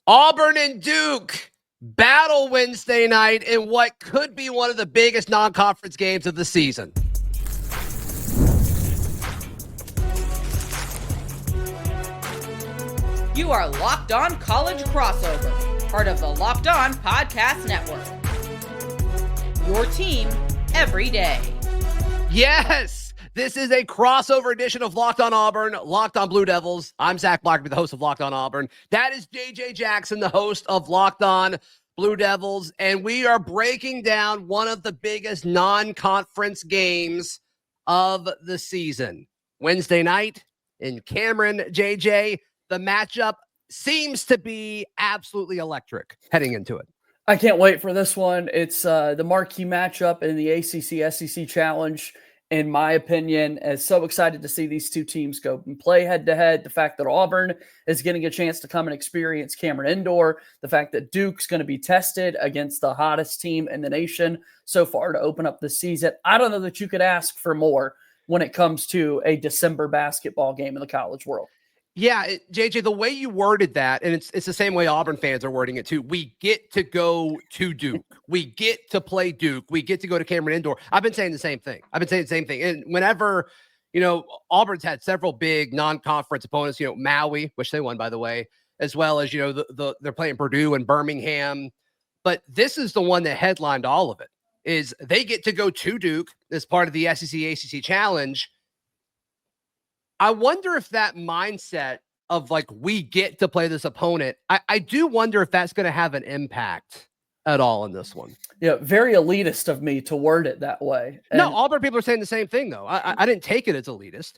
Auburn and Duke battle Wednesday night in what could be one of the biggest non-conference games of the season. You are Locked On College Crossover, part of the Locked On Podcast Network. Your team every day. Yes! This is a crossover edition of Locked On Auburn, Locked On Blue Devils. I'm Zach Blackerby, the host of Locked On Auburn. That is JJ Jackson, the host of Locked On Blue Devils. And we are breaking down one of the biggest non-conference games of the season. Wednesday night in Cameron, JJ. The matchup seems to be absolutely electric heading into it. I can't wait for this one. It's the marquee matchup in the ACC-SEC Challenge. In my opinion, is so excited to see these two teams go and play head-to-head. The fact that Auburn is getting a chance to come and experience Cameron Indoor. The fact that Duke's going to be tested against the hottest team in the nation so far to open up the season. I don't know that you could ask for more when it comes to a December basketball game in the college world. Yeah, JJ, the way you worded that, and it's the same way Auburn fans are wording it too. We get to go to Duke. We get to play Duke. We get to go to Cameron Indoor. I've been saying the same thing. And whenever, Auburn's had several big non-conference opponents, Maui, which they won, by the way, as well as, they're playing Purdue and Birmingham. But this is the one that headlined all of it, is they get to go to Duke as part of the SEC-ACC Challenge. I wonder if that mindset of we get to play this opponent, I do wonder if that's going to have an impact at all in this one. Yeah, very elitist of me to word it that way. And no, Auburn people are saying the same thing, though. I didn't take it as elitist.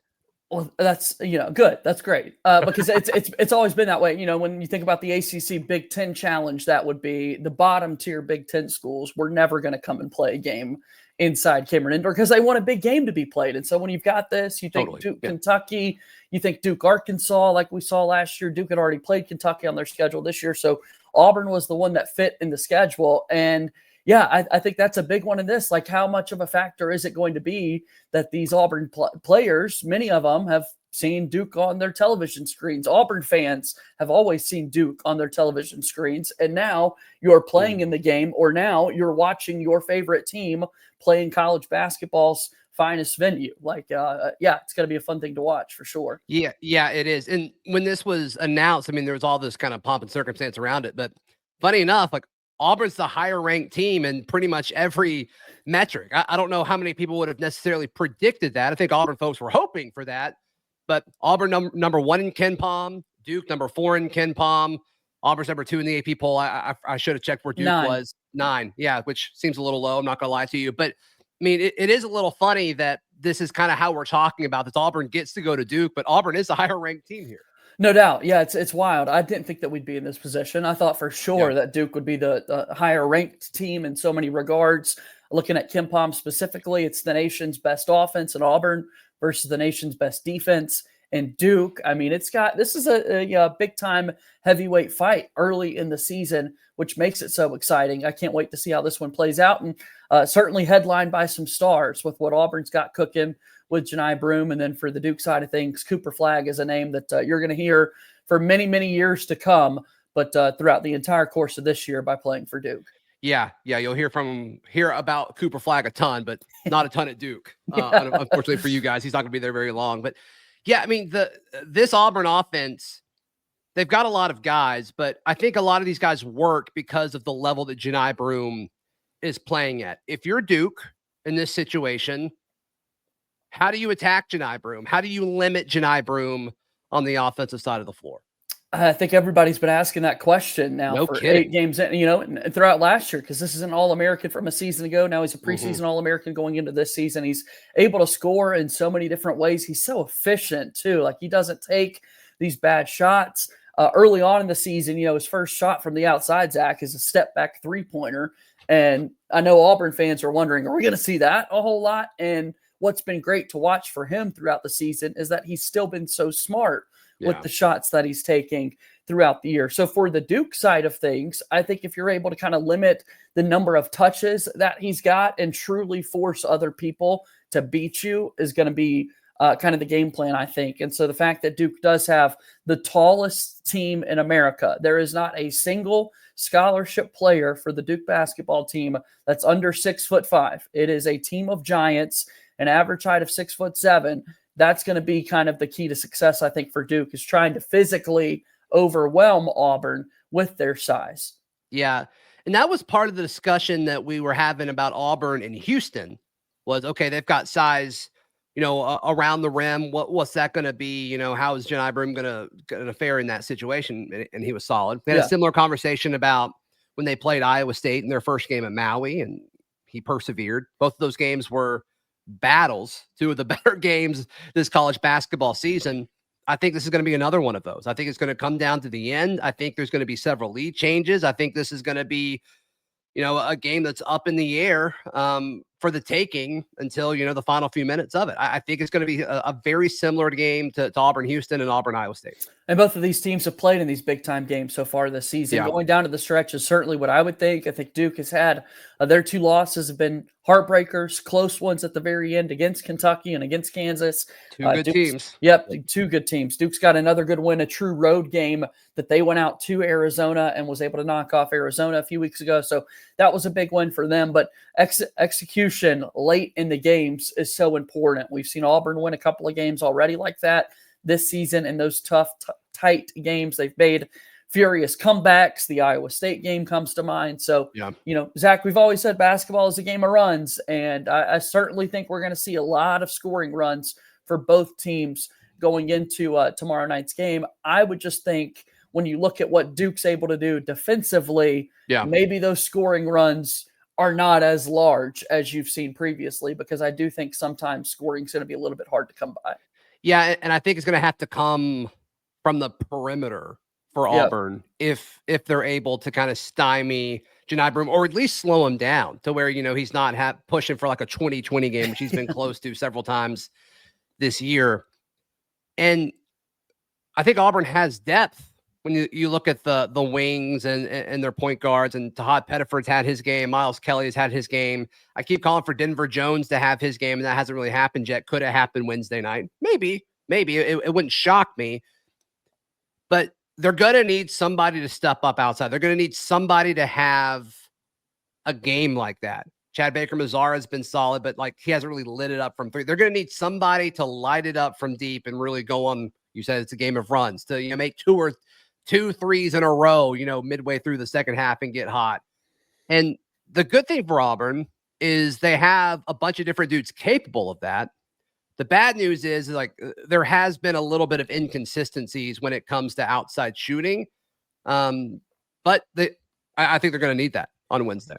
Well, that's, good. That's great. Because it's always been that way. When you think about the ACC Big Ten Challenge, that would be the bottom tier Big Ten schools. We're never going to come and play a game inside Cameron Indoor because they want a big game to be played. And so when you've got this, you think Duke, Kentucky, you think Duke, Arkansas, like we saw last year. Duke had already played Kentucky on their schedule this year. So Auburn was the one that fit in the schedule. And yeah, I think that's a big one in this. How much of a factor is it going to be that these Auburn players, many of them have seen Duke on their television screens. Auburn fans have always seen Duke on their television screens. And now you're playing in the game, or now you're watching your favorite team playing college basketball's finest venue. It's going to be a fun thing to watch for sure. Yeah, it is. And when this was announced, there was all this kind of pomp and circumstance around it. But funny enough, Auburn's the higher ranked team in pretty much every metric. I don't know how many people would have necessarily predicted that. I think Auburn folks were hoping for that. But Auburn number 1 in KenPom, Duke number 4 in KenPom, Auburn's number 2 in the AP poll. I should have checked where Duke was. 9. Yeah, which seems a little low. I'm not going to lie to you. But, it is a little funny that this is kind of how we're talking about this. Auburn gets to go to Duke, but Auburn is the higher ranked team here. No doubt. Yeah, it's wild. I didn't think that we'd be in this position. I thought for sure that Duke would be the higher ranked team in so many regards. Looking at KenPom specifically, it's the nation's best offense in Auburn versus the nation's best defense. And Duke, this is a big time heavyweight fight early in the season, which makes it so exciting. I can't wait to see how this one plays out. And certainly headlined by some stars with what Auburn's got cooking with Johni Broome. And then for the Duke side of things, Cooper Flagg is a name that you're going to hear for many, many years to come, but throughout the entire course of this year by playing for Duke. Yeah, you'll hear about Cooper Flagg a ton, but not a ton at Duke. Unfortunately for you guys, he's not going to be there very long. But yeah, this Auburn offense, they've got a lot of guys, but I think a lot of these guys work because of the level that Johni Broome is playing at. If you're Duke in this situation, how do you attack Johni Broome? How do you limit Johni Broome on the offensive side of the floor? I think everybody's been asking that question now for 8 games, and throughout last year, because this is an All-American from a season ago. Now he's a preseason All-American going into this season. He's able to score in so many different ways. He's so efficient too. He doesn't take these bad shots. Early on in the season, his first shot from the outside, Zach, is a step back 3-pointer. And I know Auburn fans are wondering, are we going to see that a whole lot? And what's been great to watch for him throughout the season is that he's still been so smart with the shots that he's taking throughout the year. So for the Duke side of things, I think if you're able to kind of limit the number of touches that he's got and truly force other people to beat you is going to be kind of the game plan, I think. And so the fact that Duke does have the tallest team in America, there is not a single scholarship player for the Duke basketball team that's under 6'5". It is a team of giants, an average height of 6'7". That's going to be kind of the key to success, I think, for Duke, is trying to physically overwhelm Auburn with their size. Yeah. And that was part of the discussion that we were having about Auburn and Houston was, okay, they've got size, around the rim. What's that going to be? How is Johni Broome going to fare in that situation? And he was solid. We had a similar conversation about when they played Iowa State in their first game at Maui, and he persevered. Both of those games were battles, two of the better games this college basketball season. I think this is going to be another one of those. I think it's going to come down to the end. I think there's going to be several lead changes. I think this is going to be, a game that's up in the air for the taking until, the final few minutes of it. I think it's going to be a very similar game to Auburn Houston and Auburn Iowa State. And both of these teams have played in these big-time games so far this season. Yeah. Going down to the stretch is certainly what I would think. I think Duke has had their two losses have been heartbreakers, close ones at the very end against Kentucky and against Kansas. Two good teams. Yep, two good teams. Duke's got another good win, a true road game that they went out to Arizona and was able to knock off Arizona a few weeks ago. So that was a big win for them. But execution late in the games is so important. We've seen Auburn win a couple of games already like that this season, in those tough, tight games. They've made furious comebacks. The Iowa State game comes to mind. So, Zach, we've always said basketball is a game of runs, and I certainly think we're going to see a lot of scoring runs for both teams going into tomorrow night's game. I would just think when you look at what Duke's able to do defensively, maybe those scoring runs are not as large as you've seen previously, because I do think sometimes scoring is going to be a little bit hard to come by. Yeah, and I think it's going to have to come from the perimeter for Auburn if they're able to kind of stymie Johni Broome, or at least slow him down to where, he's not pushing for like a 20-20 game, which he's been close to several times this year. And I think Auburn has depth when you look at the wings and their point guards, and Tahad Pettiford's had his game. Miles Kelly has had his game. I keep calling for Denver Jones to have his game, and that hasn't really happened yet. Could have happened Wednesday night. Maybe it wouldn't shock me, but they're going to need somebody to step up outside. They're going to need somebody to have a game like that. Chad Baker-Mazara has been solid, but he hasn't really lit it up from three. They're going to need somebody to light it up from deep and really go on. You said it's a game of runs, to make two threes in a row, midway through the second half and get hot. And the good thing for Auburn is they have a bunch of different dudes capable of that. The bad news is there has been a little bit of inconsistencies when it comes to outside shooting. But I think they're going to need that on Wednesday.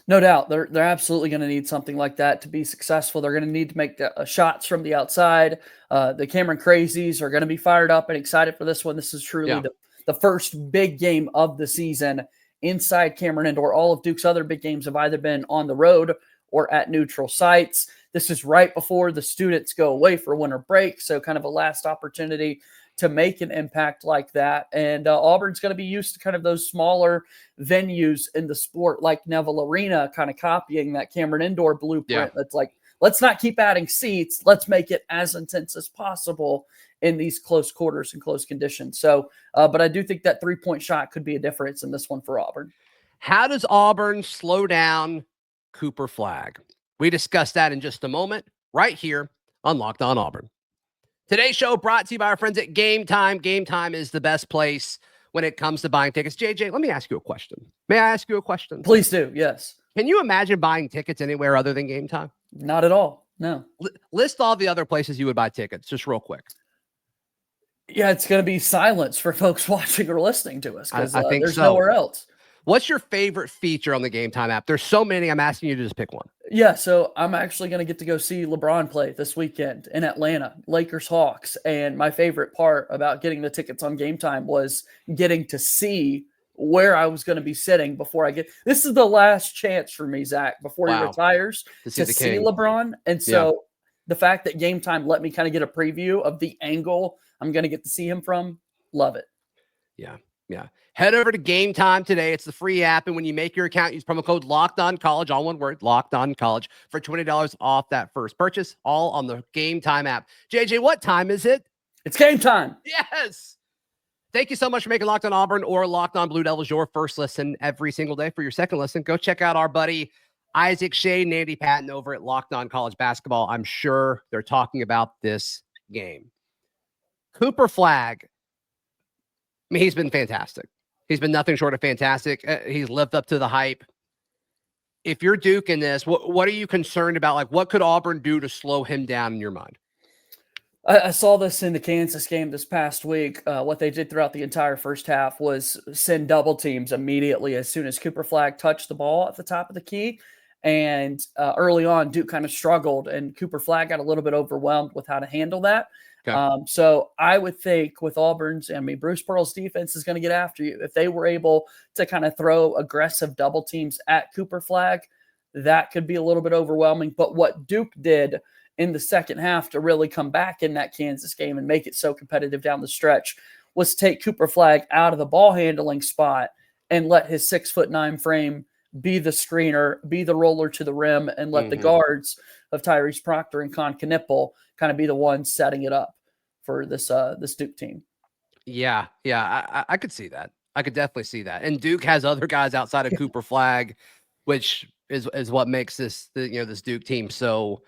No doubt. They're absolutely going to need something like that to be successful. They're going to need to make shots from the outside. The Cameron Crazies are going to be fired up and excited for this one. This is truly the first big game of the season inside Cameron Indoor. All of Duke's other big games have either been on the road or at neutral sites. This is right before the students go away for winter break, so kind of a last opportunity to make an impact like that. And Auburn's going to be used to kind of those smaller venues in the sport, like Neville Arena, kind of copying that Cameron Indoor blueprint. That's let's not keep adding seats. Let's make it as intense as possible in these close quarters and close conditions. So, but I do think that 3-point shot could be a difference in this one for Auburn. How does Auburn slow down Cooper Flagg? We discuss that in just a moment, right here on Locked On Auburn. Today's show brought to you by our friends at Game Time. Game Time is the best place when it comes to buying tickets. JJ, let me ask you a question. May I ask you a question? Please do, yes. Can you imagine buying tickets anywhere other than Game Time? Not at all, no. List all the other places you would buy tickets, just real quick. Yeah, it's going to be silence for folks watching or listening to us, because I think there's so. nowhere else. What's your favorite feature on the Game Time app? There's so many. I'm asking you to just pick one. Yeah, so I'm actually going to get to go see LeBron play this weekend in Atlanta, Lakers Hawks. And my favorite part about getting the tickets on Game Time was getting to see where I was going to be sitting before I get. This is the last chance for me, Zach, before he retires, to see LeBron. And so the fact that Game Time let me kind of get a preview of the angle I'm going to get to see him from, love it. Yeah. Yeah. Head over to Game Time today. It's the free app. And when you make your account, use promo code LOCKEDONCollege, all one word, LOCKEDONCollege, for $20 off that first purchase, all on the Game Time app. JJ, what time is it? It's game time. Yes. Thank you so much for making Locked On Auburn or Locked On Blue Devils your first listen every single day. For your second listen, go check out our buddy Isaac Shea and Andy Patton over at Locked On College Basketball. I'm sure they're talking about this game. Cooper Flagg, I mean, he's been fantastic. He's been nothing short of fantastic. He's lived up to the hype. If you're Duke in this, what are you concerned about? Like, what could Auburn do to slow him down in your mind? I saw this in the Kansas game this past week. What they did throughout the entire first half was send double teams immediately as soon as Cooper Flagg touched the ball at the top of the key. And early on, Duke kind of struggled, and Cooper Flagg got a little bit overwhelmed with how to handle that. Okay. So I would think with Auburn's, Bruce Pearl's defense is going to get after you. If they were able to kind of throw aggressive double teams at Cooper Flagg, that could be a little bit overwhelming. But what Duke did in the second half to really come back in that Kansas game and make it so competitive down the stretch was take Cooper Flagg out of the ball handling spot and let his 6'9" frame be the screener, be the roller to the rim, and let the guards of Tyrese Proctor and Con Knipple kind of be the ones setting it up for this Duke team. Yeah, I could see that. I could definitely see that. And Duke has other guys outside of Cooper Flagg, which is what makes this Duke team so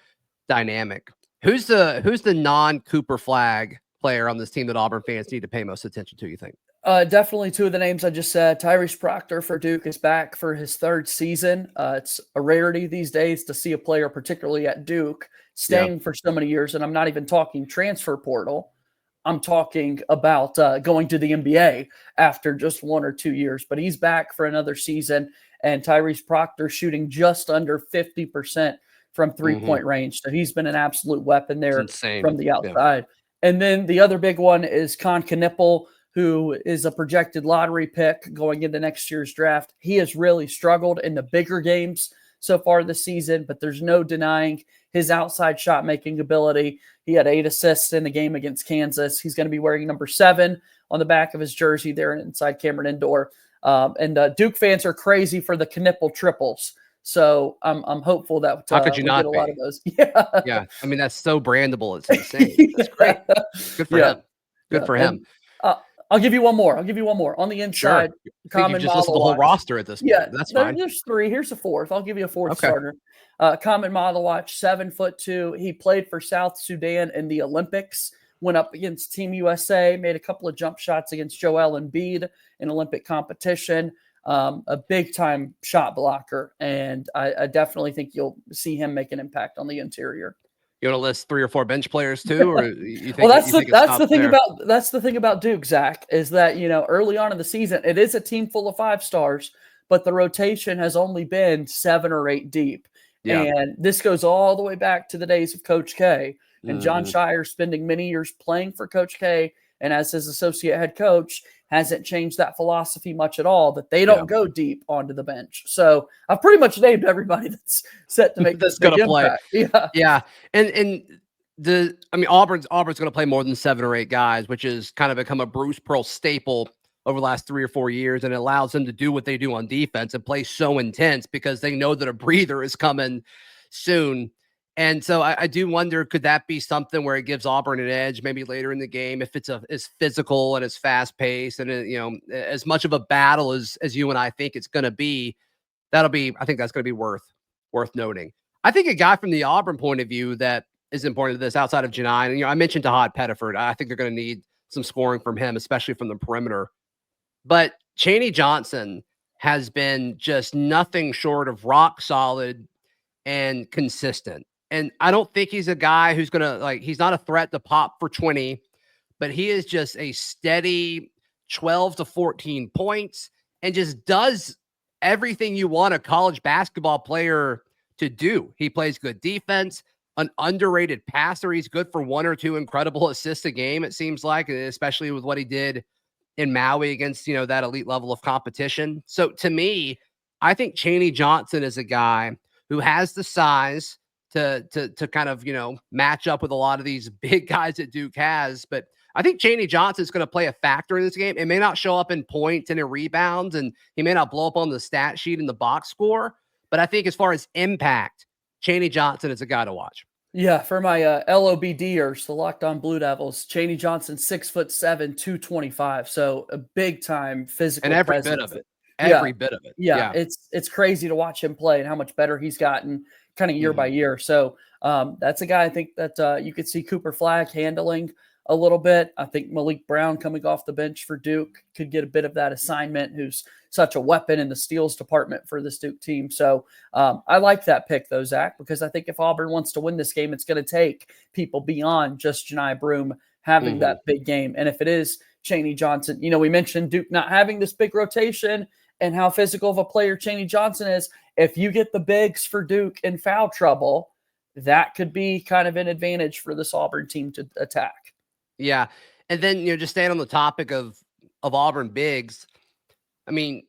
dynamic. Who's the non-Cooper Flagg player on this team that Auburn fans need to pay most attention to, you think? Definitely two of the names I just said. Tyrese Proctor for Duke is back for his third season. It's a rarity these days to see a player, particularly at Duke, staying for so many years. And I'm not even talking transfer portal. I'm talking about going to the NBA after just 1 or 2 years. But he's back for another season. And Tyrese Proctor shooting just under 50% from three-point range. So he's been an absolute weapon there from the outside. Yeah. And then the other big one is Con Knipple, who is a projected lottery pick going into next year's draft. He has really struggled in the bigger games so far this season, but there's no denying his outside shot-making ability. He had 8 assists in the game against Kansas. He's going to be wearing number 7 on the back of his jersey there inside Cameron Indoor. And Duke fans are crazy for the Knipple triples. So I'm hopeful that how could you not get a be? lot of those. Yeah. I mean, that's so brandable. It's insane. That's great. Good for him. Good for him. I'll give you one more. On the inside, Common just list the whole roster at this point. Yeah, that's fine. There's 3. Here's a 4th. I'll give you a 4th starter. Common Malawach, 7'2". He played for South Sudan in the Olympics. Went up against Team USA. Made a couple of jump shots against Joel Embiid in Olympic competition. A big-time shot blocker, and I definitely think you'll see him make an impact on the interior. You want to list 3 or 4 bench players too, or you think? Well, that's the thing about Duke, Zach, is that early on in the season it is a team full of 5 stars, but the rotation has only been 7 or 8 deep, and this goes all the way back to the days of Coach K and John Shire spending many years playing for Coach K, and as his associate head coach, hasn't changed that philosophy much at all, that they don't go deep onto the bench. So I've pretty much named everybody that's set to make this big impact. Yeah. And Auburn's going to play more than 7 or 8 guys, which has kind of become a Bruce Pearl staple over the last 3 or 4 years. And it allows them to do what they do on defense and play so intense because they know that a breather is coming soon. And so I do wonder, could that be something where it gives Auburn an edge maybe later in the game if it's as physical and as fast paced and as much of a battle as you and I think it's going to be? I think that's going to be worth noting. I think a guy from the Auburn point of view that is important to this outside of Johni, and I mentioned Tahad Pettiford. I think they're going to need some scoring from him, especially from the perimeter. But Chaney Johnson has been just nothing short of rock solid and consistent. And I don't think he's a guy who's going to he's not a threat to pop for 20, but he is just a steady 12 to 14 points and just does everything you want a college basketball player to do. He plays good defense, an underrated passer. He's good for 1 or 2 incredible assists a game, it seems like, especially with what he did in Maui against, that elite level of competition. So to me, I think Chaney Johnson is a guy who has the size to kind of, match up with a lot of these big guys that Duke has. But I think Johni Johnson is going to play a factor in this game. It may not show up in points and in rebounds, and he may not blow up on the stat sheet in the box score. But I think as far as impact, Johni Johnson is a guy to watch. Yeah, for my LOBDers, the Locked On Blue Devils, Johni Johnson, 6'7", 225. So a big time physical And every presence. bit of it. Every bit of it. Yeah, it's crazy to watch him play and how much better he's gotten kind of year by year. So that's a guy I think that you could see Cooper Flagg handling a little bit. I think Malik Brown coming off the bench for Duke could get a bit of that assignment, who's such a weapon in the steals department for this Duke team. So I like that pick, though, Zach, because I think if Auburn wants to win this game, it's going to take people beyond just Johni Broome having that big game. And if it is Johni Johnson, we mentioned Duke not having this big rotation and how physical of a player Johni Johnson is. If you get the bigs for Duke in foul trouble, that could be kind of an advantage for this Auburn team to attack. Yeah. And then, just staying on the topic of Auburn bigs, I mean,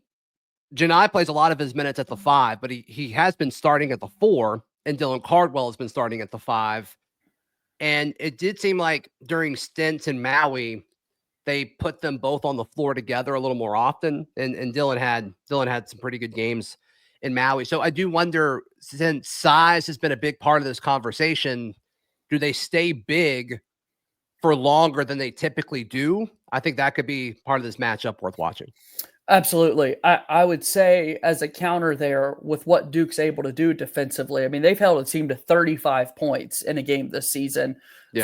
Johni plays a lot of his minutes at the 5, but he has been starting at the 4, and Dylan Cardwell has been starting at the 5. And it did seem like during stints in Maui, they put them both on the floor together a little more often. And Dylan had some pretty good games in Maui. So I do wonder, since size has been a big part of this conversation, do they stay big for longer than they typically do? I think that could be part of this matchup worth watching. Absolutely. I would say as a counter there with what Duke's able to do defensively, I mean, they've held a team to 35 points in a game this season,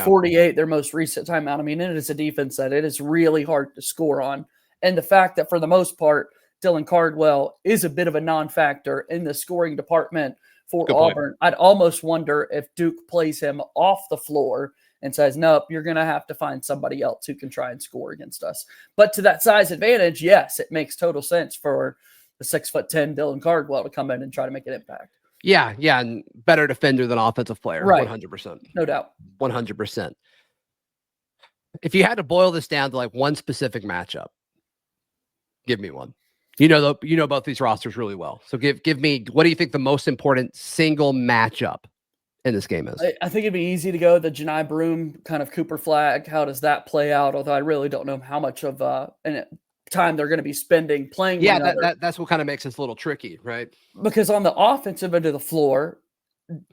48 their most recent time out. I mean, it is a defense that it is really hard to score on. And the fact that for the most part, Dylan Cardwell is a bit of a non-factor in the scoring department for Auburn. I'd almost wonder if Duke plays him off the floor and says, nope, you're going to have to find somebody else who can try and score against us. But to that size advantage, yes, it makes total sense for the 6'10" Dylan Cardwell to come in and try to make an impact. Yeah, and better defender than offensive player, right? 100%, no doubt, 100%. If you had to boil this down to like one specific matchup, give me one. You know both these rosters really well, so give me, what do you think the most important single matchup in this game is? I think it'd be easy to go the Johni Broome kind of Cooper Flagg. How does that play out? Although I really don't know how much of time they're going to be spending playing. Yeah, that's what kind of makes this a little tricky, right? Because on the offensive end of the floor,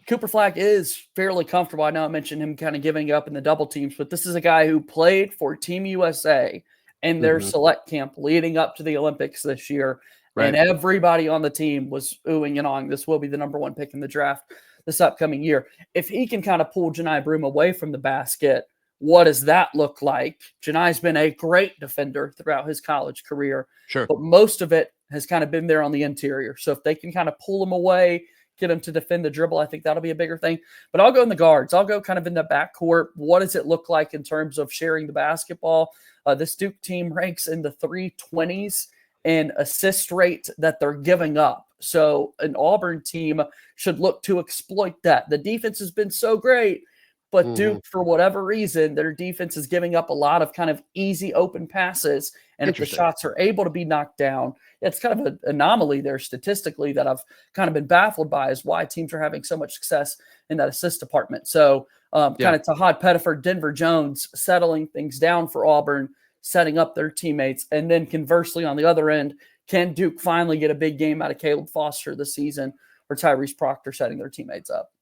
Cooper Flagg is fairly comfortable. I know I mentioned him kind of giving up in the double teams, but this is a guy who played for Team USA in their select camp leading up to the Olympics this year. Right. And everybody on the team was oohing and ahhing. This will be the number 1 pick in the draft this upcoming year. If he can kind of pull Johni Broome away from the basket, what does that look like? Johni's been a great defender throughout his college career, but most of it has kind of been there on the interior. So if they can kind of pull him away, get him to defend the dribble, I think that'll be a bigger thing. But I'll go in the guards. I'll go kind of in the backcourt. What does it look like in terms of sharing the basketball? This Duke team ranks in the 320s in assist rate that they're giving up. So an Auburn team should look to exploit that. The defense has been so great, but Duke, for whatever reason, their defense is giving up a lot of kind of easy open passes. And if the shots are able to be knocked down, it's kind of an anomaly there statistically that I've kind of been baffled by, is why teams are having so much success in that assist department. So kind of Tahad Pettiford, Denver Jones settling things down for Auburn, setting up their teammates. And then conversely, on the other end, can Duke finally get a big game out of Caleb Foster this season, or Tyrese Proctor setting their teammates up?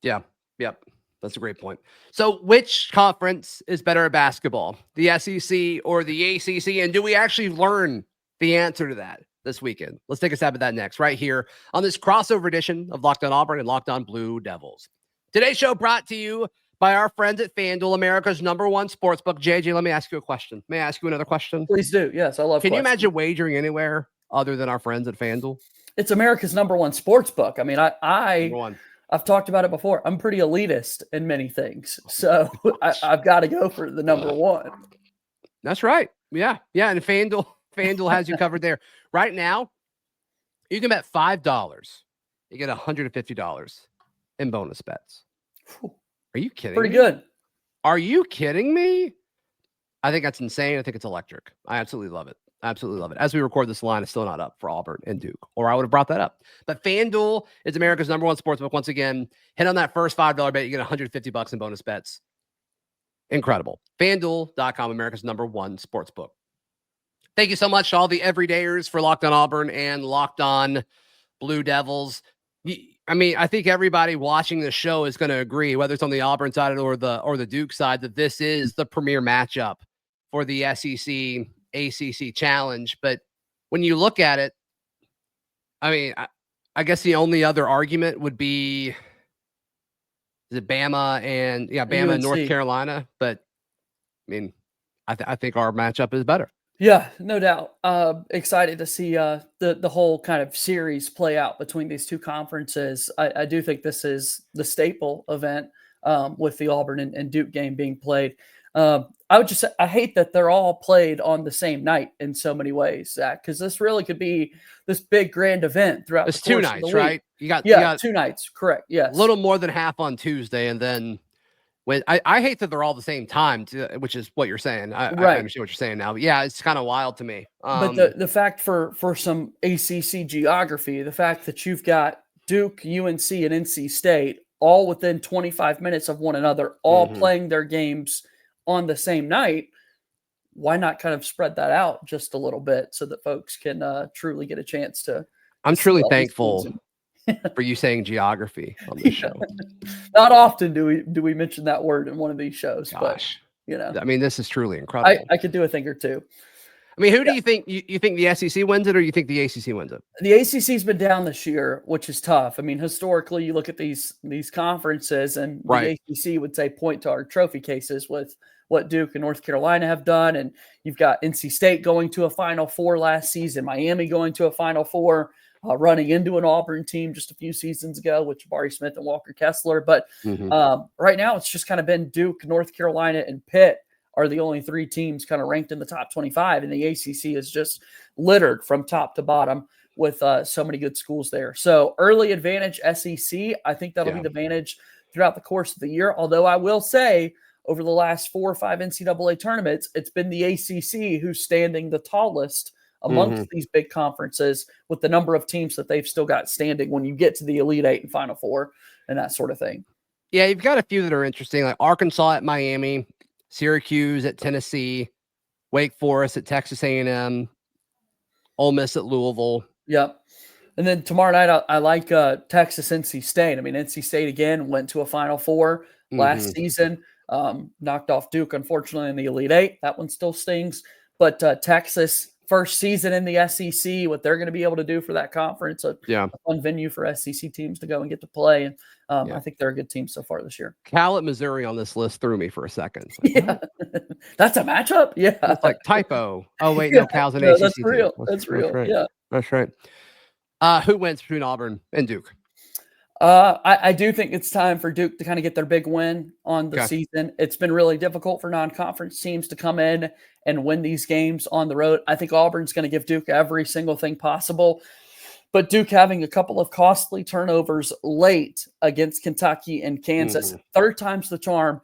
Yeah. Yep. That's a great point. So which conference is better at basketball, the SEC or the ACC? And do we actually learn the answer to that this weekend? Let's take a stab at that next, right here on this crossover edition of Locked On Auburn and Locked On Blue Devils. Today's show brought to you by our friends at FanDuel, America's #1 sportsbook. JJ, let me ask you a question. May I ask you another question? Please do. Yes, I love Can you imagine wagering anywhere other than our friends at FanDuel? It's America's #1 sportsbook. I mean, I've talked about it before. I'm pretty elitist in many things, so I've got to go for the #1. That's right. Yeah. And FanDuel has you covered there. Right now, you can bet $5. You get $150 in bonus bets. Are you kidding Pretty me? Good. Are you kidding me? I think that's insane. I think it's electric. I absolutely love it. Absolutely love it. As we record, this line is still not up for Auburn and Duke, or I would have brought that up. But FanDuel is America's #1 sportsbook. Once again, hit on that first $5 bet, you get $150 in bonus bets. Incredible. FanDuel.com, America's #1 sportsbook. Thank you so much to all the everydayers for Locked on Auburn and Locked on Blue Devils. I mean, I think everybody watching the show is going to agree, whether it's on the Auburn side or the Duke side, that this is the premier matchup for the SEC ACC challenge. But when you look at it, I mean, I guess the only other argument would be is it Bama and Bama and North Carolina. But I mean, I think our matchup is better. Yeah, no doubt. Excited to see the whole kind of series play out between these two conferences. I do think this is the staple event with the Auburn and Duke game being played. I would just say I hate that they're all played on the same night in so many ways, Zach, because this really could be this big grand event throughout. It's 2 nights, right? You got 2 nights, correct? Yes, a little more than half on Tuesday, and then when I hate that they're all the same time, which is what you're saying. I understand what you're saying now. But yeah, it's kind of wild to me. But the fact for some ACC geography, the fact that you've got Duke, UNC, and NC State all within 25 minutes of one another, all playing their games on the same night, why not kind of spread that out just a little bit so that folks can truly get a chance to I'm truly thankful for you saying geography on this show. Not often do we mention that word in one of these shows. Gosh, but I mean, this is truly incredible. I could do a thing or two. I mean, who do you think you think the SEC wins it, or you think the ACC wins it? The ACC's been down this year, which is tough. I mean, historically, you look at these conferences, and the ACC would say point to our trophy cases with what Duke and North Carolina have done, and you've got NC State going to a Final Four last season, Miami going to a Final Four, running into an Auburn team just a few seasons ago with Jabari Smith and Walker Kessler. But right now, it's just kind of been Duke, North Carolina, and Pitt are the only 3 teams kind of ranked in the top 25, and the ACC is just littered from top to bottom with so many good schools there. So early advantage SEC, I think that'll be the advantage throughout the course of the year. Although I will say over the last 4 or 5 NCAA tournaments, it's been the ACC who's standing the tallest amongst these big conferences with the number of teams that they've still got standing when you get to the Elite 8 and Final Four and that sort of thing. Yeah, you've got a few that are interesting, like Arkansas at Miami, Syracuse at Tennessee, Wake Forest at Texas A&M, Ole Miss at Louisville. Yep. And then tomorrow night, I like Texas, NC State. I mean, NC State, again, went to a Final Four last season, knocked off Duke, unfortunately, in the Elite 8. That one still stings. But Texas, first season in the SEC, what they're going to be able to do for that conference, a fun venue for SEC teams to go and get to play. And I think they're a good team so far this year. Cal at Missouri on this list threw me for a second. Like, that's a matchup? Yeah. It's like typo. Oh, wait, no, Cal's an ACC That's real. team. That's real. Right. Yeah. That's right. Who wins between Auburn and Duke? I do think it's time for Duke to kind of get their big win on the season. It's been really difficult for non-conference teams to come in and win these games on the road. I think Auburn's going to give Duke every single thing possible. But Duke having a couple of costly turnovers late against Kentucky and Kansas, 3rd time's the charm.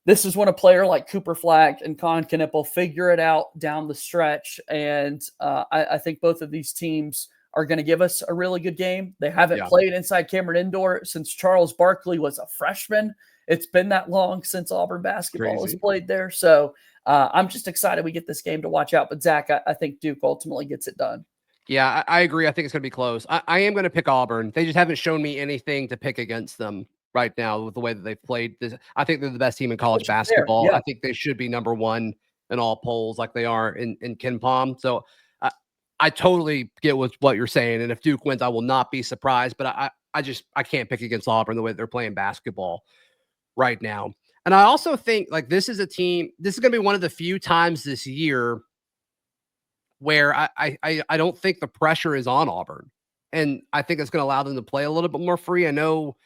This is when a player like Cooper Flagg and Con Knippel figure it out down the stretch. And I think both of these teams are going to give us a really good game. They haven't played inside Cameron Indoor since Charles Barkley was a freshman. It's been that long since Auburn basketball has played there. So I'm just excited we get this game to watch out. But, Zach, I think Duke ultimately gets it done. Yeah, I agree. I think it's going to be close. I am going to pick Auburn. They just haven't shown me anything to pick against them right now with the way that they've played. I think they're the best team in college basketball. I think they should be number 1 in all polls like they are in KenPom. So I totally get what you're saying. And if Duke wins, I will not be surprised. But I can't pick against Auburn the way they're playing basketball right now. And I also think like this is a team, this is going to be one of the few times this year where I don't think the pressure is on Auburn. And I think it's going to allow them to play a little bit more free. I know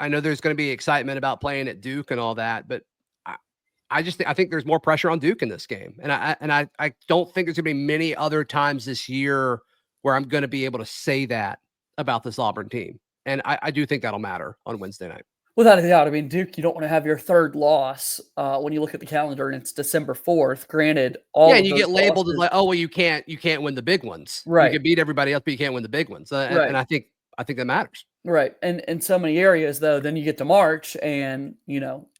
there's going to be excitement about playing at Duke and all that, but I think there's more pressure on Duke in this game. And I don't think there's going to be many other times this year where I'm going to be able to say that about this Auburn team. And I do think that'll matter on Wednesday night. Without a doubt. I mean, Duke, you don't want to have your 3rd loss when you look at the calendar and it's December 4th. Granted, and you get labeled as like, oh, well, you can't win the big ones. Right. You can beat everybody else, but you can't win the big ones. And I think that matters. Right. And in so many areas, though, then you get to March and,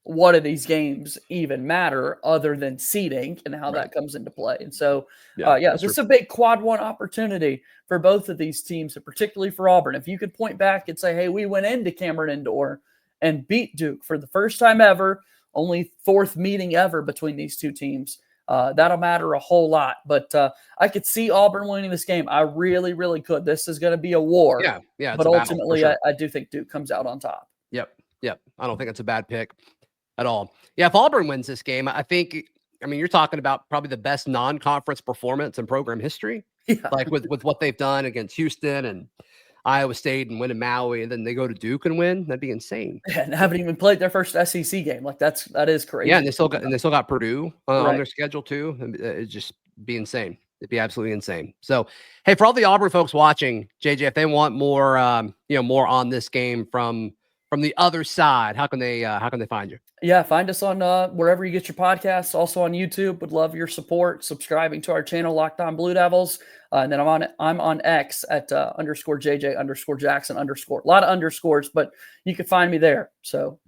what do these games even matter other than seeding and how Right. that comes into play. And so, Yeah, this is a big quad one opportunity for both of these teams, and particularly for Auburn. If you could point back and say, hey, we went into Cameron Indoor and beat Duke for the first time ever, only fourth meeting ever between these two teams, that'll matter a whole lot. But I could see Auburn winning this game. I really, really could. This is going to be a war. Yeah. It's But a battle, for ultimately, sure. I do think Duke comes out on top. Yep. I don't think it's a bad pick at all. Yeah, if Auburn wins this game, I think, I mean, you're talking about probably the best non-conference performance in program history. Yeah. Like with what they've done against Houston and Iowa State and win in Maui, and then they go to Duke and win. That'd be insane. And haven't even played their first SEC game. Like that is crazy. Yeah, and they still got Purdue on Right. their schedule too. It'd just be insane. It'd be absolutely insane. So, hey, for all the Auburn folks watching, JJ, if they want more, more on this game from the other side, how can they find you? Yeah, find us on wherever you get your podcasts. Also on YouTube. Would love your support. Subscribing to our channel, Locked On Blue Devils. And then I'm on X at _JJ_Jackson_. A lot of underscores, but you can find me there. So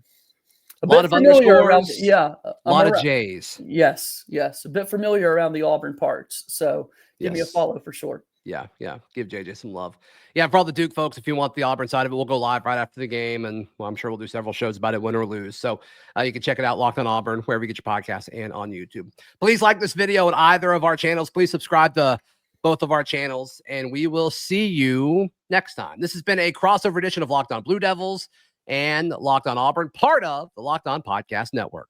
A lot of underscores. A lot of J's. Yes. A bit familiar around the Auburn parts. So give me a follow for sure. Yeah. Give JJ some love. Yeah, for all the Duke folks, if you want the Auburn side of it, we'll go live right after the game, and I'm sure we'll do several shows about it, win or lose. So you can check it out, Locked On Auburn, wherever you get your podcasts and on YouTube. Please like this video on either of our channels. Please subscribe to both of our channels, and we will see you next time. This has been a crossover edition of Locked On Blue Devils and Locked On Auburn, part of the Locked On Podcast Network.